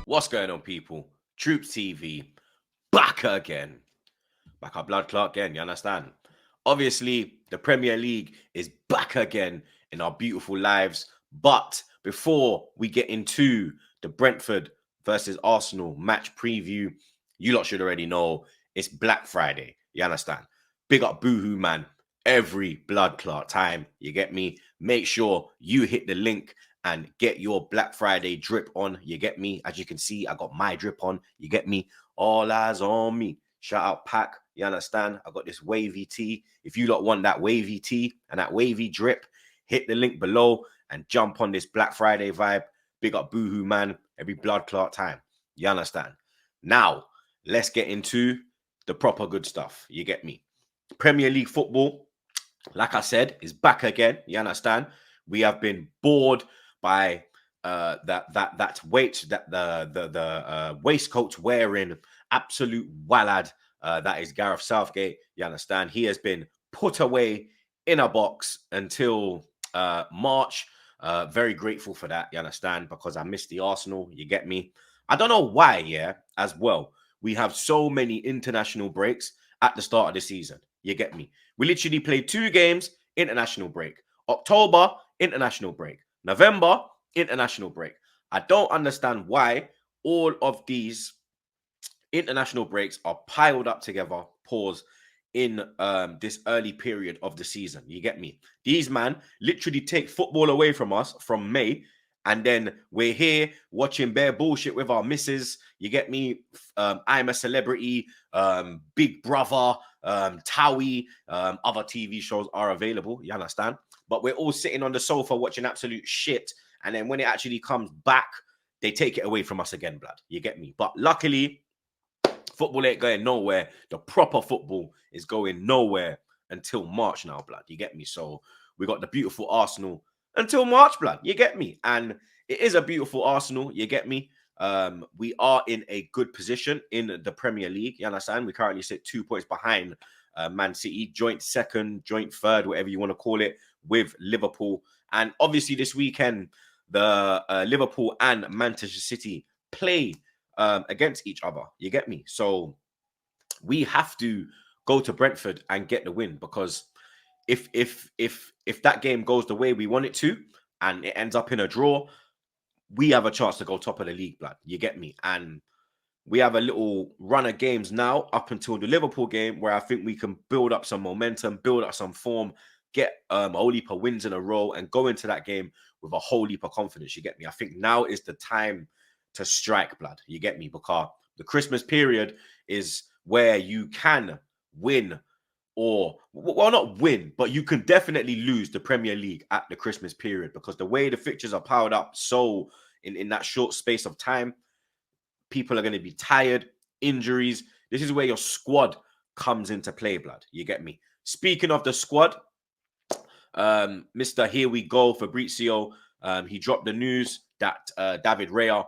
What's going on, people? Troops TV back again. Back our blood clot again, you understand? Obviously, the Premier League is back again in our beautiful lives. But before we get into the Brentford versus Arsenal match preview, you lot should already know it's Black Friday. You understand? Big up Boohoo, man. Every blood clot time. You get me? Make sure you hit the link and get your Black Friday drip on. You get me? As you can see, I got my drip on. You get me? All eyes on me. Shout out Pack. You understand? I got this wavy tee. If you lot want that wavy tee and that wavy drip, hit the link below and jump on this Black Friday vibe. Big up Boohoo, man. Every blood clot time. You understand? Now, let's get into the proper good stuff. You get me? Premier League football, like I said, is back again. You understand? We have been bored by that waistcoat wearing absolute wallad. That is Gareth Southgate. You understand? He has been put away in a box until March. Very grateful for that. You understand? Because I missed the Arsenal. You get me? I don't know why. Yeah, as well. We have so many international breaks at the start of the season. You get me? We literally played 2 games, international break. October, international break. November, international break. I don't understand why all of these international breaks are piled up together, pause, in this early period of the season. You get me? These man literally take football away from us from May, and then we're here watching bare bullshit with our misses. You get me? I'm a Celebrity, Big Brother, Towie, other TV shows are available. You understand? But we're all sitting on the sofa watching absolute shit. And then when it actually comes back, they take it away from us again, blood. You get me? But luckily, football ain't going nowhere. The proper football is going nowhere until March now, blood. You get me? So we got the beautiful Arsenal until March, blood. You get me? And it is a beautiful Arsenal. You get me? We are in a good position in the Premier League. You understand? We currently sit 2 points behind Man City, joint second, joint third, whatever you want to call it, with Liverpool. And obviously this weekend, the Liverpool and Manchester City play against each other. You get me? So we have to go to Brentford and get the win, because if that game goes the way we want it to and it ends up in a draw, we have a chance to go top of the league, blood. You get me? And we have a little run of games now up until the Liverpool game where I think we can build up some momentum, build up some form, get a whole heap of wins in a row and go into that game with a whole heap of confidence. You get me? I think now is the time to strike, blood. You get me? Because the Christmas period is where you can win, or, well, not win, but you can definitely lose the Premier League at the Christmas period, because the way the fixtures are piled up so in that short space of time, people are going to be tired, injuries. This is where your squad comes into play, blood. You get me? Speaking of the squad, Mr. Here We Go, Fabrizio, he dropped the news that David Raya,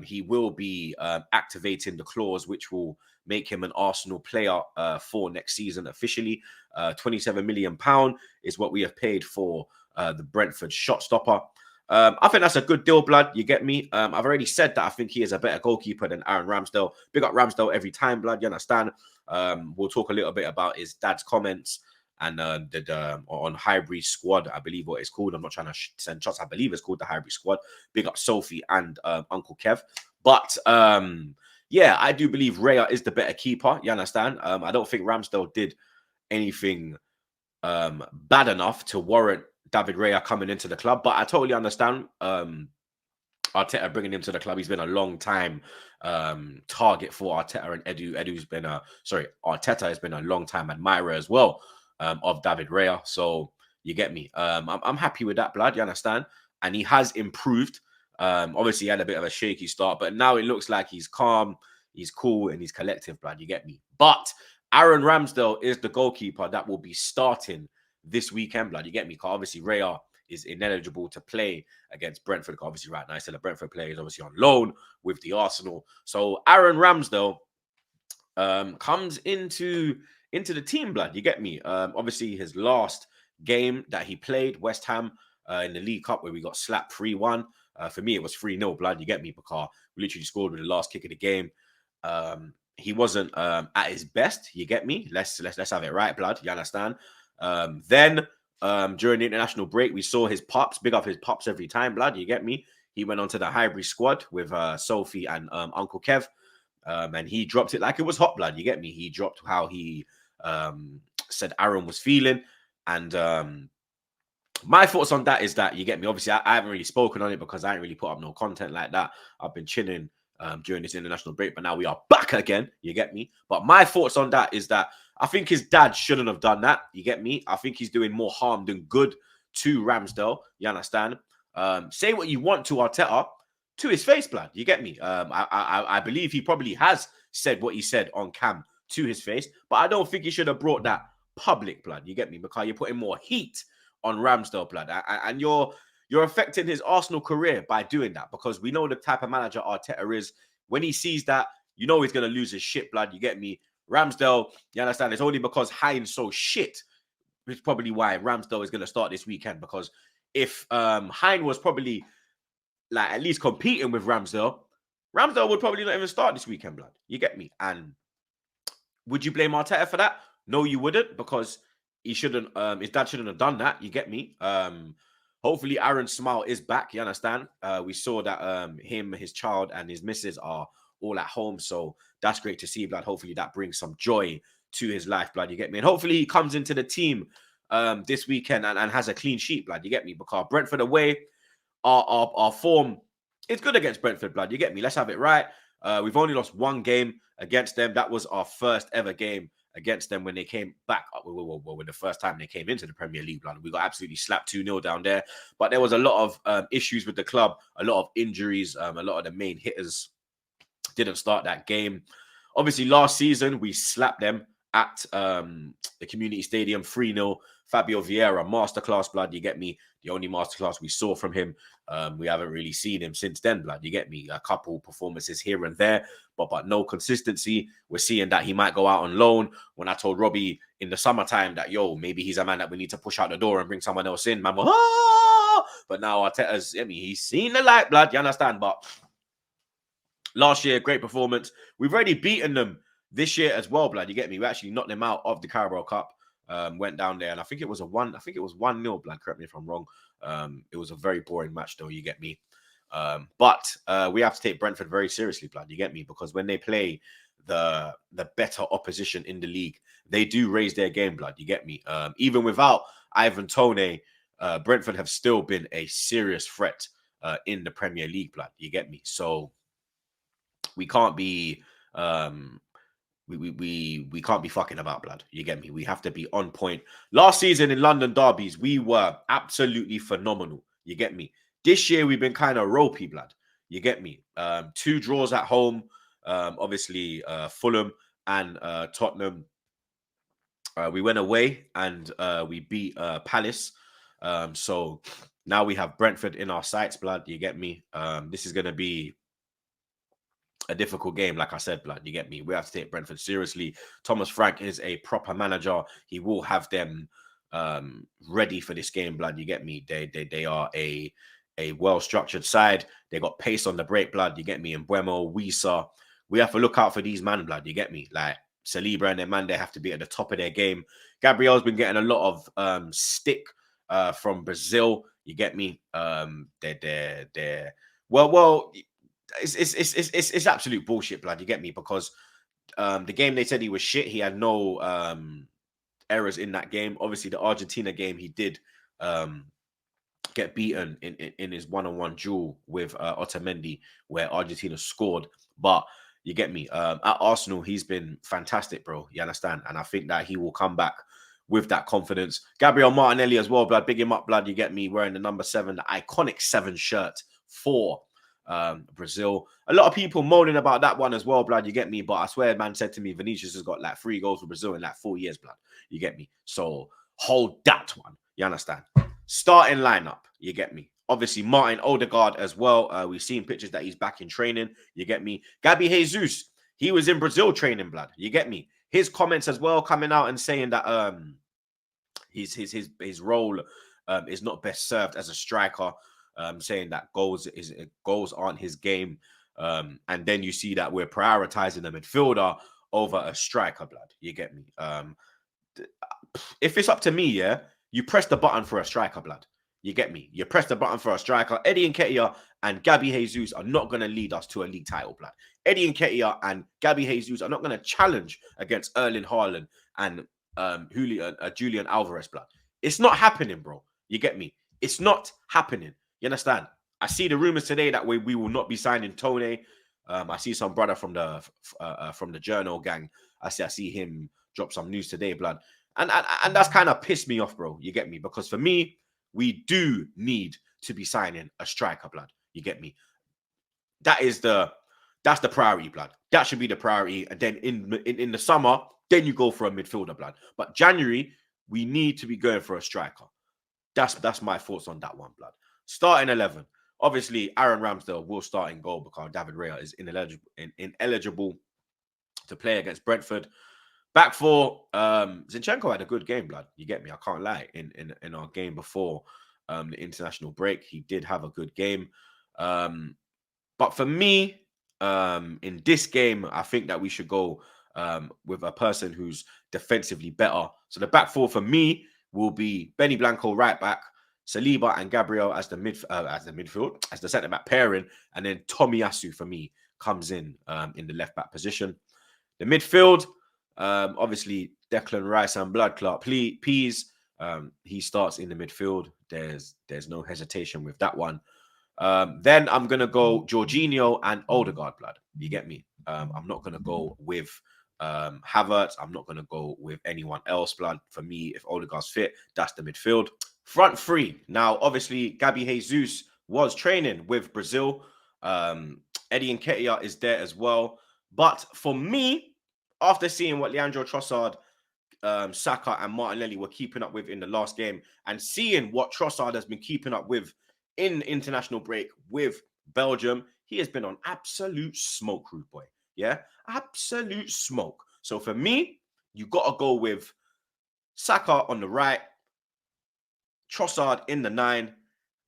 he will be activating the clause which will make him an Arsenal player for next season officially. £27 million is what we have paid for the Brentford shot stopper. I think that's a good deal, blood. You get me? I've already said that I think he is a better goalkeeper than Aaron Ramsdale. Big up Ramsdale every time, blood. You understand? We'll talk a little bit about his dad's comments and on Highbury Squad, I believe what it's called. I'm not trying to send shots. I believe it's called the Highbury Squad. Big up Sophie and Uncle Kev. But yeah, I do believe Raya is the better keeper. You understand? I don't think Ramsdale did anything bad enough to warrant David Raya coming into the club. But I totally understand Arteta bringing him to the club. He's been a long time target for Arteta and Edu. Arteta has been a long time admirer as well of David Raya. So you get me? I'm happy with that, blood. You understand? And he has improved. Obviously, he had a bit of a shaky start, but now it looks like he's calm, he's cool, and he's collective, blood. You get me? But Aaron Ramsdale is the goalkeeper that will be starting this weekend, blood. You get me? Because obviously Raya is ineligible to play against Brentford. Obviously, right now, still a Brentford player. He's obviously on loan with the Arsenal. So Aaron Ramsdale comes into the team, blood. You get me? Obviously, his last game that he played, West Ham, in the League Cup where we got slapped 3-1. For me, it was 3-0, blood. You get me? Because we literally scored with the last kick of the game. He wasn't at his best. You get me? Let's have it right, blood. You understand? Then during the international break, we saw his pops. Big up his pops every time, blood. You get me? He went onto the Highbury squad with Sophie and Uncle Kev, and he dropped it like it was hot, blood. You get me? He dropped how he said Aaron was feeling, and my thoughts on that is that, you get me, obviously I haven't really spoken on it because I ain't really put up no content like that. I've been chilling during this international break, but now we are back again, you get me. But my thoughts on that is that I think his dad shouldn't have done that, you get me. I think he's doing more harm than good to Ramsdale, you understand. Say what you want to Arteta, to his face, blood, you get me. I believe he probably has said what he said on cam to his face, but I don't think he should have brought that public, blood, you get me, because you're putting more heat on Ramsdale, blood, and you're affecting his Arsenal career by doing that, because we know the type of manager Arteta is. When he sees that, you know he's going to lose his shit, blood, you get me. Ramsdale, you understand, it's only because Hines so shit, which is probably why Ramsdale is going to start this weekend, because if Hines was probably like at least competing with Ramsdale would probably not even start this weekend, blood, you get me. And would you blame Arteta for that? No, you wouldn't, because he shouldn't. His dad shouldn't have done that. You get me. Hopefully, Aaron Smile is back. You understand? We saw that him, his child, and his missus are all at home, so that's great to see, blood. Hopefully, that brings some joy to his life, blood. You get me? And hopefully, he comes into the team this weekend and has a clean sheet, blood. You get me? Because Brentford away, our form is good against Brentford, blood. You get me? Let's have it right. We've only lost one game against them. That was our first ever game against them when they came back. Well, the first time they came into the Premier League, blood. We got absolutely slapped 2-0 down there. But there was a lot of issues with the club, a lot of injuries. A lot of the main hitters didn't start that game. Obviously, last season, we slapped them at the Community Stadium 3-0. Fabio Vieira, masterclass, blood, you get me. The only masterclass we saw from him. We haven't really seen him since then, blood, you get me. A couple performances here and there, but no consistency. We're seeing that he might go out on loan. When I told Robbie in the summertime that, yo, maybe he's a man that we need to push out the door and bring someone else in, man, but now Arteta's, I mean, he's seen the light, blood, you understand? But last year, great performance. We've already beaten them this year as well, blood, you get me. We actually knocked them out of the Carabao Cup. Went down there, and I think it was 1-0, blood, correct me if I'm wrong. It was a very boring match, though, you get me. But we have to take Brentford very seriously, blood, you get me, because when they play the better opposition in the league, they do raise their game, blood, you get me. Even without Ivan Toney, Brentford have still been a serious threat in the Premier League, blood, you get me. So we can't be we can't be fucking about, blood, you get me. We have to be on point. Last season in London derbies, we were absolutely phenomenal, you get me. This year we've been kind of ropey, blood, you get me. 2 draws at home, obviously Fulham and Tottenham. We went away and we beat Palace. So now we have Brentford in our sights, blood, you get me. This is going to be a difficult game, like I said, blood, you get me. We have to take Brentford seriously. Thomas Frank is a proper manager. He will have them ready for this game, blood, you get me. They are a well-structured side. They got pace on the break, blood, you get me. And Buemo, Wisa, we have to look out for these man, blood, you get me. Like Saliba and their man, they have to be at the top of their game. Gabriel's been getting a lot of stick from Brazil, you get me. They're well. It's absolute bullshit, blood, you get me, because the game they said he was shit. He had no errors in that game. Obviously, the Argentina game, he did get beaten in his one-on-one duel with Otamendi, where Argentina scored. But you get me. At Arsenal, he's been fantastic, bro. You understand? And I think that he will come back with that confidence. Gabriel Martinelli as well, blood. Big him up, blood. You get me, wearing the number 7, the iconic 7 shirt for Brazil. A lot of people moaning about that one as well, blood, you get me. But I swear, man said to me, Vinicius has got like 3 goals for Brazil in like 4 years, blood, you get me. So hold that one, you understand. Starting lineup, you get me. Obviously, Martin Odegaard as well. We've seen pictures that he's back in training, you get me. Gabby Jesus, he was in Brazil training, blood, you get me. His comments as well coming out and saying that his role is not best served as a striker, saying that goals aren't his game. And then you see that we're prioritizing the midfielder over a striker, blood. You get me? If it's up to me, yeah, you press the button for a striker, blood. You get me? You press the button for a striker. Eddie Nketiah and Gabby Jesus are not going to lead us to a league title, blood. Eddie Nketiah and Gabby Jesus are not going to challenge against Erling Haaland and Julian Alvarez, blood. It's not happening, bro. You get me? It's not happening. You understand? I see the rumors today that we will not be signing Tone. I see some brother from the Journal gang. I see him drop some news today, blood. And that's kind of pissed me off, bro. You get me? Because for me, we do need to be signing a striker, blood. You get me? That's the priority, blood. That should be the priority. And then in the summer, then you go for a midfielder, blood. But January, we need to be going for a striker. That's my thoughts on that one, blood. Starting 11. Obviously, Aaron Ramsdale will start in goal because David Raya is ineligible to play against Brentford. Back four, Zinchenko had a good game, blood. You get me? I can't lie. In our game before the international break, he did have a good game. But for me, in this game, I think that we should go with a person who's defensively better. So the back four for me will be Benny Blanco right back, Saliba and Gabriel as the midfield, as the centre back pairing, and then Tomiyasu for me comes in the left back position. The midfield, obviously Declan Rice and Blood Clot Peas. He starts in the midfield. There's no hesitation with that one. Then I'm gonna go Jorginho and Odegaard, blood. You get me? I'm not gonna go with Havertz. I'm not gonna go with anyone else, blood. For me, if Odegaard's fit, that's the midfield. Front three. Now, obviously, Gabby Jesus was training with Brazil. Eddie Nketiah is there as well. But for me, after seeing what Leandro Trossard, Saka and Martinelli were keeping up with in the last game, and seeing what Trossard has been keeping up with in international break with Belgium, he has been on absolute smoke, rude boy. Yeah, absolute smoke. So for me, you got to go with Saka on the right, Trossard in the 9,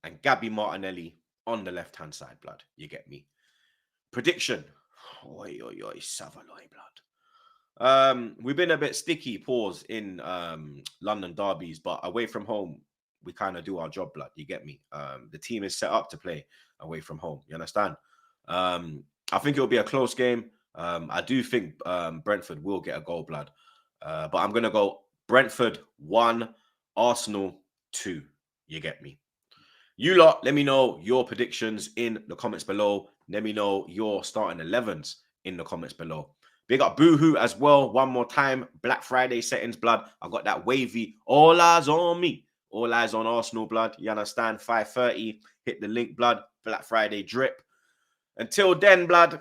and Gabby Martinelli on the left-hand side, blood. You get me? Prediction. Oi, Savaloy, blood. We've been a bit sticky, pause, in London derbies, but away from home, we kind of do our job, blood. You get me? The team is set up to play away from home. You understand? I think it'll be a close game. I do think Brentford will get a goal, blood. But I'm going to go Brentford 1, Arsenal 2. You get me? You lot, let me know your predictions in the comments below. Let me know your starting 11s in the comments below. Big up Boohoo as well. One more time. Black Friday settings, blood. I got that wavy. All eyes on me. All eyes on Arsenal, blood. You understand? 5:30. Hit the link, blood. Black Friday drip. Until then, blood,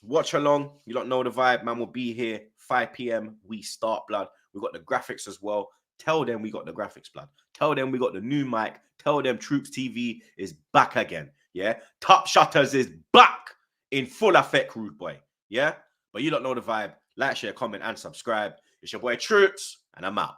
watch along. You don't know the vibe. Man will be here. 5 p.m. We start, blood. We got the graphics as well. Tell them we got the graphics, blood. Tell them we got the new mic. Tell them TroopzTV is back again. Yeah? Top Shutters is back in full effect, rude boy. Yeah? But you don't know the vibe. Like, share, comment, and subscribe. It's your boy Troops, and I'm out.